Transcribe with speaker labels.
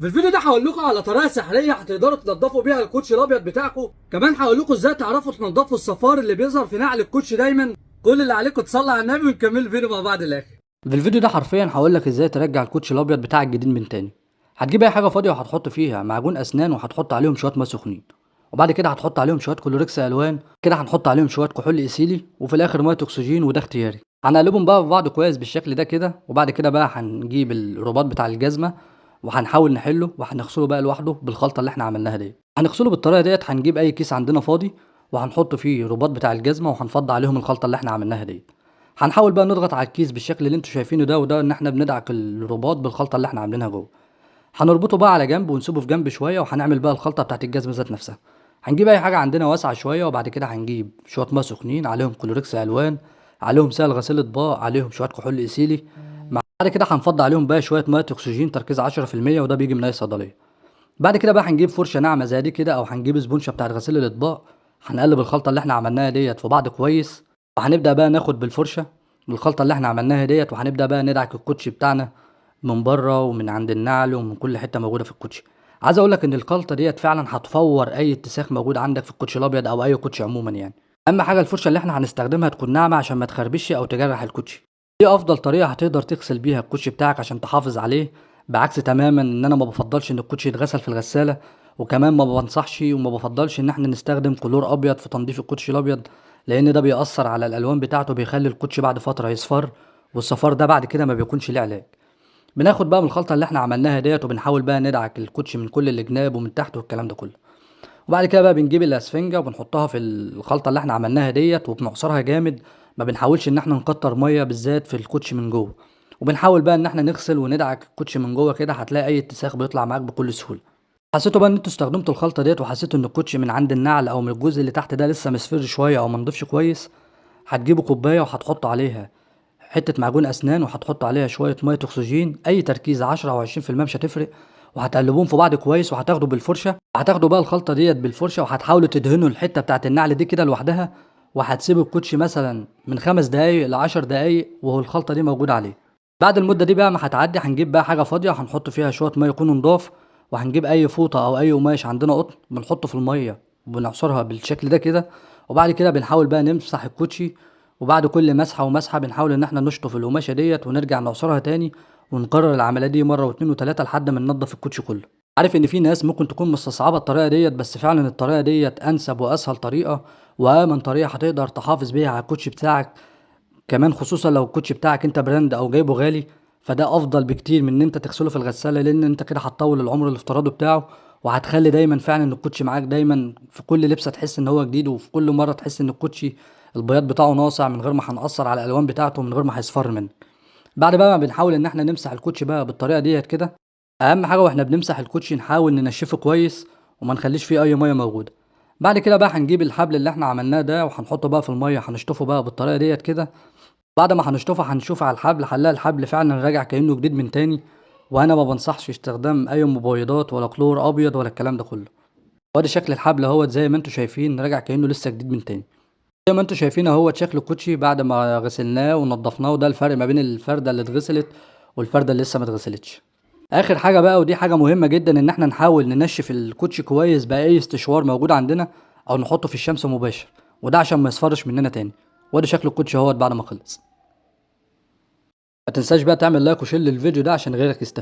Speaker 1: في الفيديو ده هقول لكم على طريقه سحريه هتقدروا تنضفوا بيها الكوتش الابيض بتاعكم. كمان هقول لكم ازاي تعرفوا تنضفوا الصفار اللي بيظهر في نعل الكوتش دايما. كل اللي عليكم تصلوا على النبي ونكمل الفيديو مع بعض للاخر.
Speaker 2: في الفيديو ده حرفيا هقول لك ازاي ترجع الكوتش الابيض بتاعك جديد من تاني. هتجيب اي حاجه فاضيه وهتحط فيها معجون اسنان وهتحط عليهم شويه ميه سخنين، وبعد كده هتحط عليهم شويه كلوركس الوان، كده هنحط عليهم شويه كحول ايثيلي، وفي الاخر ميه اكسجين، وده اختياري. هنقلبهم بقى في بعض كويس بالشكل ده كده، وبعد كده بقى هنجيب الرباط بتاع الجزمه وهنحاول نحله وهنغسله بقى لوحده بالخلطه اللي احنا عملناها دي. هنغسله بالطريقه ديت. هنجيب اي كيس عندنا فاضي وهنحط فيه الرباط بتاع الجزمه وهنفضي عليهم الخلطه اللي احنا عملناها دي. هنحاول بقى نضغط على الكيس بالشكل اللي انتوا شايفينه ده، وده ان احنا بندعك الرباط بالخلطه اللي احنا عاملينها جوه. هنربطه بقى على جنب ونسيبه في جنب شويه، وهنعمل بقى الخلطه بتاعت الجزمه ذات نفسها. هنجيب اي حاجه عندنا واسعه شويه، وبعد كده هنجيب شويه ميه سخنين عليهم كلوركس الوان، عليهم سائل غسيل اطباق، عليهم شويه كحول ايثيلي. بعد كده هنفضي عليهم بقى شويه ميه اكسجين تركيز 10%، وده بيجي من اي صيدليه. بعد كده بقى هنجيب فرشه ناعمه زي دي كده، او هنجيب سبونشه بتاعت غسيل الاطباق. هنقلب الخلطه اللي احنا عملناها ديت في بعض كويس، وهنبدا بقى ناخد بالفرشه من الخلطه اللي احنا عملناها ديت، وهنبدا بقى ندعك الكوتشي بتاعنا من بره ومن عند النعل ومن كل حته موجوده في الكوتشي. عايز اقول لك ان الخلطه ديت فعلا هتفور اي اتساخ موجود عندك في الكوتشي الابيض او اي كوتشي عموما يعني. اهم حاجه الفرشه اللي احنا هنستخدمها تكون ناعمه عشان ما تخربش او تجرح الكوتشي. دي افضل طريقه هتقدر تغسل بيها الكوتشي بتاعك عشان تحافظ عليه، بعكس تماما ان انا ما بفضلش ان الكوتشي يتغسل في الغساله. وكمان ما بنصحش وما بفضلش ان احنا نستخدم كلور ابيض في تنظيف الكوتشي الابيض، لان ده بيأثر على الالوان بتاعته، بيخلي الكوتشي بعد فتره يصفر، والصفار ده بعد كده ما بيكونش ليه علاج. بناخد بقى من الخلطه اللي احنا عملناها ديت، وبنحاول بقى ندعك الكوتشي من كل الجناب ومن تحت والكلام ده كله. وبعد كده بقى بنجيب الاسفنجه وبنحطها في الخلطه اللي احنا عملناها ديت وبنعصرها جامد. ما بنحاولش ان احنا نكتر ميه بالذات في الكوتشي من جوه، وبنحاول بقى ان احنا نغسل وندعك الكوتشي من جوه كده. هتلاقي اي اتساخ بيطلع معاك بكل سهوله. حسيتوا بقى ان انتوا استخدمتوا الخلطه ديت وحسيتوا ان الكوتشي من عند النعل او من الجزء اللي تحت ده لسه مصفر شويه او منضفش كويس، هتجيبوا كوبايه وهتحطوا عليها حته معجون اسنان، وهتحطوا عليها شويه ميه اكسجين اي تركيز 10 او 20% مش هتفرق، وهتقلبوهم في بعض كويس، وهتاخدوا بالفرشه، هتاخدوا بقى الخلطه ديت بالفرشه وهتحاولوا تدهنوا الحته بتاعت النعل دي كده لوحدها. وهتسيبوا الكوتشي مثلا من 5 دقايق ل10 دقايق وهو الخلطه دي موجوده عليه. بعد المده دي بقى ما هتعدي، هنجيب بقى حاجه فاضيه وهنحط فيها شويه ميه يكونوا نضاف، وهنجيب اي فوطه او اي قماش عندنا قطن بنحطه في الميه وبنعصرها بالشكل ده كده. وبعد كده بنحاول بقى نمسح الكوتشي، وبعد كل مسحه ومسحه بنحاول ان احنا نشطف القماشه ديت ونرجع نعصرها تاني، ونكرر العمليه دي مره واتنين وتلاته لحد ما ننضف الكوتشي كله. عارف ان في ناس ممكن تكون مستصعبه الطريقه ديت، بس فعلا الطريقه ديت انسب واسهل طريقه وامن طريقه هتقدر تحافظ بيها على الكوتشي بتاعك. كمان خصوصا لو الكوتشي بتاعك انت براند او جايبه غالي، فده افضل بكتير من ان انت تغسله في الغساله، لان انت كده هتطول العمر الافتراضي بتاعه، وهتخلي دايما فعلا ان الكوتشي معاك دايما في كل لبسه تحس ان هو جديد، وفي كل مره تحس ان الكوتشي البياض بتاعه ناصع من غير ما هنأثر على الالوان بتاعته، من غير ما هيصفر منك. بعد بقى ما بنحاول ان احنا نمسح الكوتشي بقى بالطريقه ديت كده، اهم حاجه واحنا بنمسح الكوتشي نحاول ننشفه كويس وما نخليش فيه اي ميه موجوده. بعد كده بقى هنجيب الحبل اللي احنا عملناه ده وهنحطه بقى في الميه، هنشطفه بقى بالطريقه ديت كده. بعد ما هنشطفه هنشوف على الحبل، هنلاقي الحبل فعلا راجع كأنه جديد من تاني. وانا ما بنصحش استخدام اي مبيضات ولا كلور ابيض ولا الكلام ده كله. وادي شكل الحبل اهوت زي ما انتوا شايفين، راجع كأنه لسه جديد من تاني. زي ما انتوا شايفين اهوت شكل الكوتشي بعد ما غسلناه ونضفناه، وده الفرق ما بين الفردة اللي اتغسلت والفردة اللي لسه ما اتغسلتش. اخر حاجة بقى ودي حاجة مهمة جدا، ان احنا نحاول ننشف الكوتشي كويس بأي استشوار موجود عندنا، او نحطه في الشمس مباشر، وده عشان ما يصفرش مننا تاني. وادي شكل الكوتشي اهوت بعد ما خلص. ما تنساش بقى تعمل لايك وشير للفيديو ده عشان غيرك يستفيد.